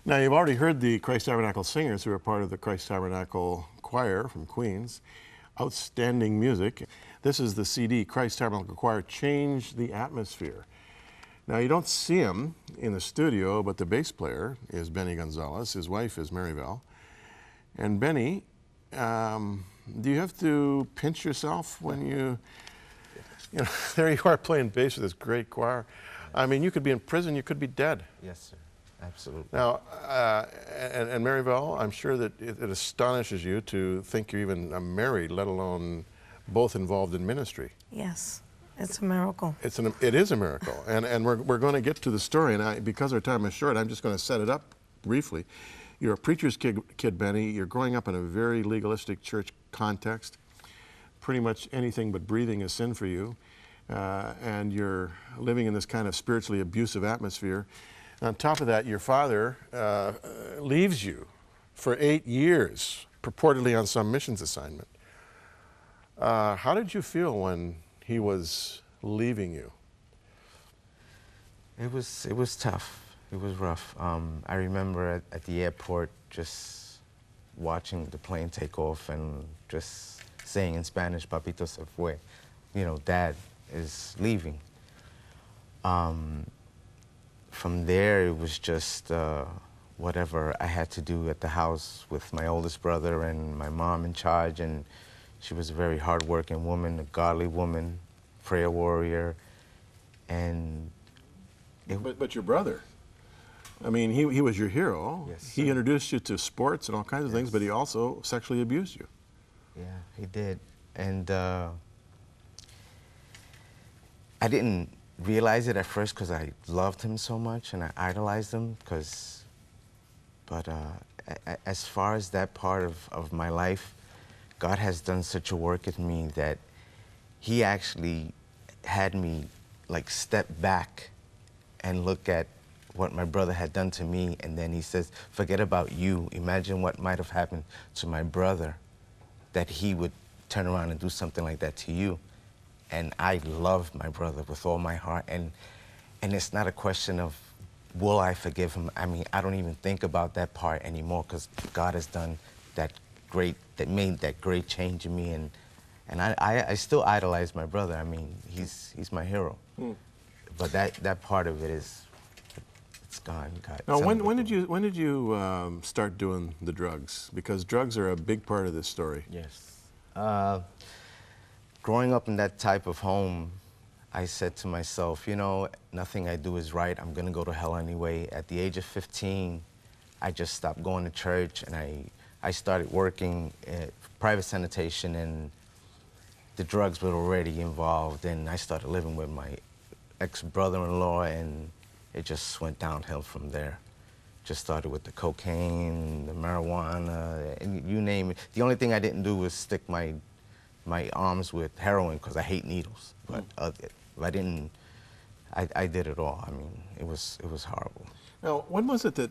Now, you've already heard the Christ Tabernacle singers who are part of the Christ Tabernacle Choir from Queens. Outstanding music. This is the CD, Christ Tabernacle Choir, Change the Atmosphere. Now, you don't see him in the studio, but the bass player is Benny Gonzales. His wife is Maryvel. And Benny, do you have to pinch yourself when you know, there you are playing bass with this great choir. I mean, you could be in prison, you could be dead. Yes, sir. Absolutely. Now, and Maryvel, I'm sure that it astonishes you to think you're even married, let alone both involved in ministry. Yes, it's a miracle. It is a miracle, and we're going to get to the story. And because our time is short, I'm just going to set it up briefly. You're a preacher's kid, Benny. You're growing up in a very legalistic church context. Pretty much anything but breathing is sin for you, and you're living in this kind of spiritually abusive atmosphere. On top of that, your father leaves you for 8 years, purportedly on some missions assignment. How did you feel when he was leaving you? It was tough. It was rough. I remember at the airport just watching the plane take off and just saying in Spanish, "Papito se fue," you know, Dad is leaving. From there, it was just whatever I had to do at the house with my oldest brother and my mom in charge, and she was a very hardworking woman, a godly woman, prayer warrior, and... But your brother, I mean, he was your hero. Yes, he sir. introduced you to sports and all kinds of things, but he also sexually abused you. Yeah, he did. And I didn't realize it at first because I loved him so much and I idolized him. But as far as that part of my life, God has done such a work in me that he actually had me like step back and look at what my brother had done to me, and then he says, forget about you. Imagine what might have happened to my brother, that he would turn around and do something like that to you. And I love my brother with all my heart, and it's not a question of will I forgive him. I mean, I don't even think about that part anymore because God has done made that great change in me, and I still idolize my brother. I mean, he's my hero. But that part of it it's gone. Now, when did you start doing the drugs? Because drugs are a big part of this story. Yes. Growing up in that type of home, I said to myself, you know, nothing I do is right. I'm gonna go to hell anyway. At the age of 15, I just stopped going to church, and I started working at private sanitation, and the drugs were already involved, and I started living with my ex-brother-in-law, and it just went downhill from there. Just started with the cocaine, the marijuana, and you name it. The only thing I didn't do was stick my arms with heroin because I hate needles. But I did it all. I mean, it was horrible. Now, when was it that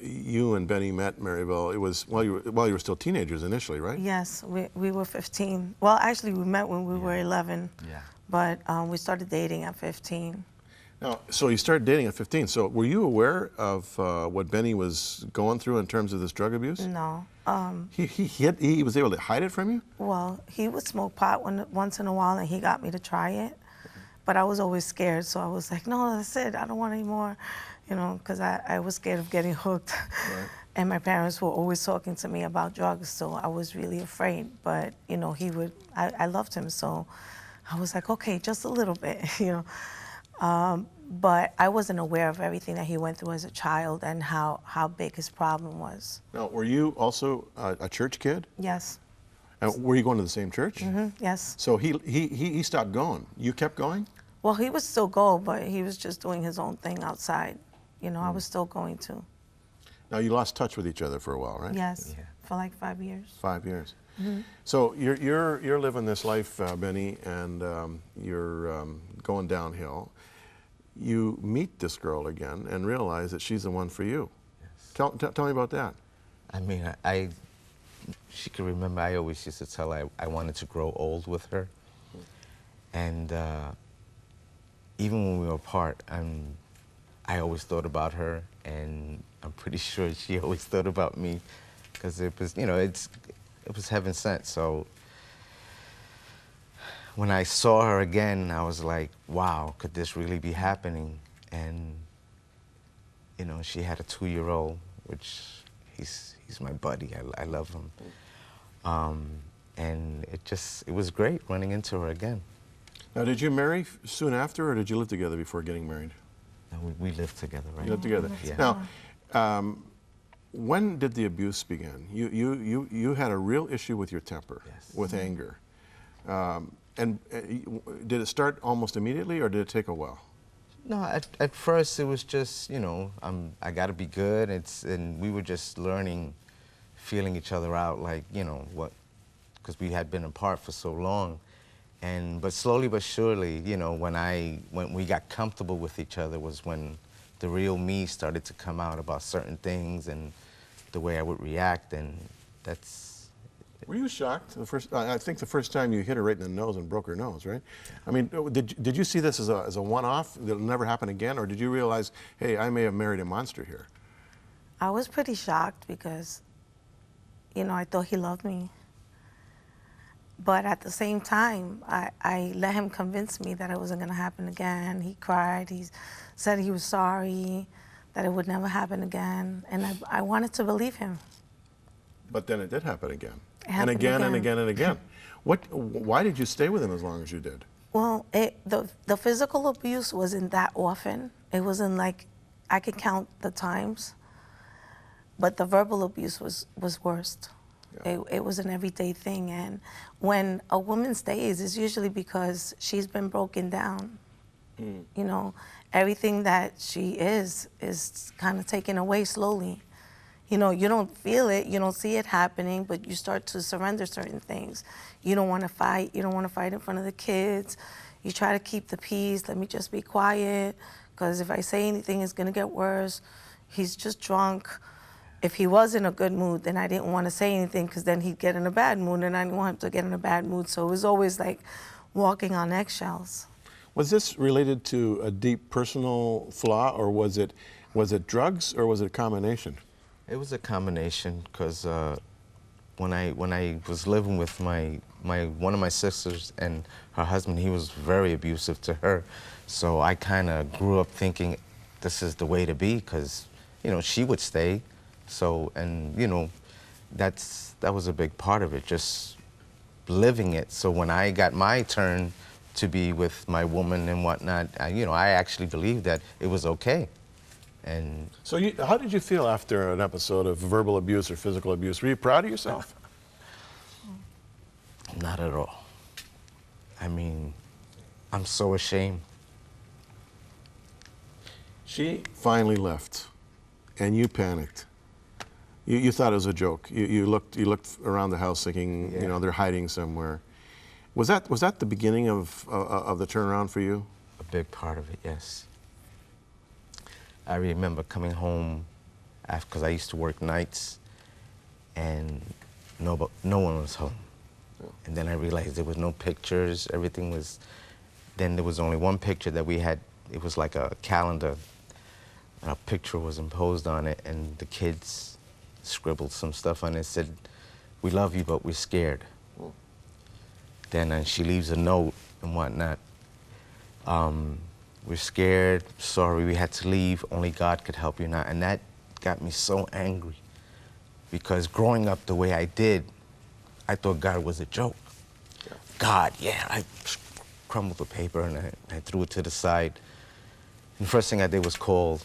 you and Benny met, Maryvel? It was while you were still teenagers initially, right? Yes, we were 15. Well, actually, we met when we were 11. Yeah. But we started dating at 15. Now, so you started dating at 15. So were you aware of what Benny was going through in terms of this drug abuse? No. He was able to hide it from you? Well, he would smoke pot once in a while, and he got me to try it. But I was always scared, so I was like, no, that's it. I don't want any more, you know, because I was scared of getting hooked. Right. And my parents were always talking to me about drugs, so I was really afraid. But, you know, I loved him, so I was like, okay, just a little bit, you know. But I wasn't aware of everything that he went through as a child and how big his problem was. Now, were you also a church kid? Yes. And were you going to the same church? Mm-hmm, yes. So he stopped going. You kept going? Well, he would still go, but he was just doing his own thing outside. You know, I was still going too. Now, you lost touch with each other for a while, right? Yes, Yeah. for like 5 years. 5 years. Mm-hmm. So you're living this life, Benny, and you're going downhill. You meet this girl again and realize that she's the one for you. Yes. Tell me about that. I mean, she could remember I always used to tell her I wanted to grow old with her. And even when we were apart, I always thought about her, and I'm pretty sure she always thought about me, because it was, you know, it was heaven sent. So when I saw her again, I was like, wow, could this really be happening? And, you know, she had a 2-year-old, which he's my buddy. I love him. And it was great running into her again. Now, did you marry soon after, or did you live together before getting married? And we lived together, right? You lived together. Yeah. Now, when did the abuse begin? You had a real issue with your temper, Yes. with anger. And did it start almost immediately, or did it take a while? No, at first it was just, you know, I got to be good. And we were just learning, feeling each other out, like, you know, because we had been apart for so long. But slowly but surely, you know, when we got comfortable with each other was when the real me started to come out about certain things and the way I would react, and that's... Were you shocked the first? I think the first time you hit her right in the nose and broke her nose, right? I mean, did you see this as a one-off that'll never happen again, or did you realize, hey, I may have married a monster here? I was pretty shocked because, you know, I thought he loved me. But at the same time, I let him convince me that it wasn't going to happen again. He cried. He said he was sorry, that it would never happen again. And I wanted to believe him. But then it did happen again. It happened and again and again and again. Why did you stay with him as long as you did? Well, the physical abuse wasn't that often. It wasn't like I could count the times. But the verbal abuse was worst. Yeah. It was an everyday thing. And when a woman stays, it's usually because she's been broken down. Mm. You know, everything that she is kind of taken away slowly. You know, you don't feel it, you don't see it happening, but you start to surrender certain things. You don't want to fight. You don't want to fight in front of the kids. You try to keep the peace. Let me just be quiet, because if I say anything, it's going to get worse. He's just drunk. If he was in a good mood, then I didn't want to say anything, because then he'd get in a bad mood, and I didn't want him to get in a bad mood. So it was always like walking on eggshells. Was this related to a deep personal flaw, or was it drugs, or was it a combination? It was a combination, because when I was living with one of my sisters and her husband, he was very abusive to her. So I kind of grew up thinking this is the way to be, because, you know, she would stay. So, and, you know, that was a big part of it, just living it. So when I got my turn to be with my woman and whatnot, you know, I actually believed that it was okay. And so how did you feel after an episode of verbal abuse or physical abuse? Were you proud of yourself? Not at all. I mean, I'm so ashamed. She finally left, and you panicked. You thought it was a joke. You looked around the house thinking, yeah, you know, they're hiding somewhere. Was that the beginning of the turnaround for you? A big part of it, yes. I remember coming home because I used to work nights, and no one was home. Yeah. And then I realized there was no pictures. Everything was. Then there was only one picture that we had. It was like a calendar, and a picture was imposed on it, and the kids scribbled some stuff on it. Said, "We love you, but we're scared." Mm. Then she leaves a note and whatnot. We're scared, sorry, we had to leave, only God could help you now. And that got me so angry, because growing up the way I did, I thought God was a joke. Yeah. God, yeah, I crumbled the paper and I threw it to the side. And the first thing I did was call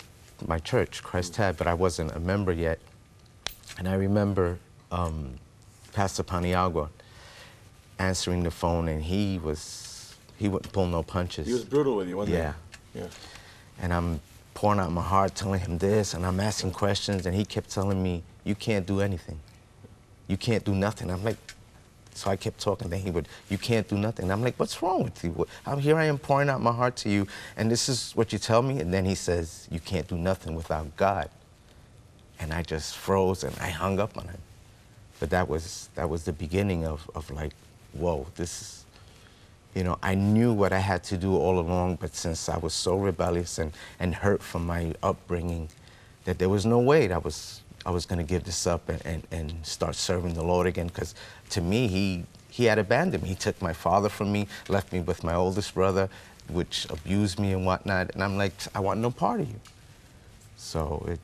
my church, Christ Tab, but I wasn't a member yet. And I remember Pastor Paniagua answering the phone, and he wouldn't pull no punches. He was brutal with you, wasn't he? Yeah. Yeah. And I'm pouring out my heart, telling him this, and I'm asking questions, and he kept telling me, "You can't do anything. You can't do nothing." I'm like, so I kept talking, then he would, "You can't do nothing." And I'm like, "What's wrong with you? Here I am pouring out my heart to you, and this is what you tell me?" And then he says, "You can't do nothing without God." And I just froze, and I hung up on him. But that was the beginning of like, whoa, this is, you know, I knew what I had to do all along, but since I was so rebellious and hurt from my upbringing, that there was no way that I was going to give this up and start serving the Lord again, because to me, he had abandoned me. He took my father from me, left me with my oldest brother, which abused me and whatnot, and I'm like, I want no part of you. So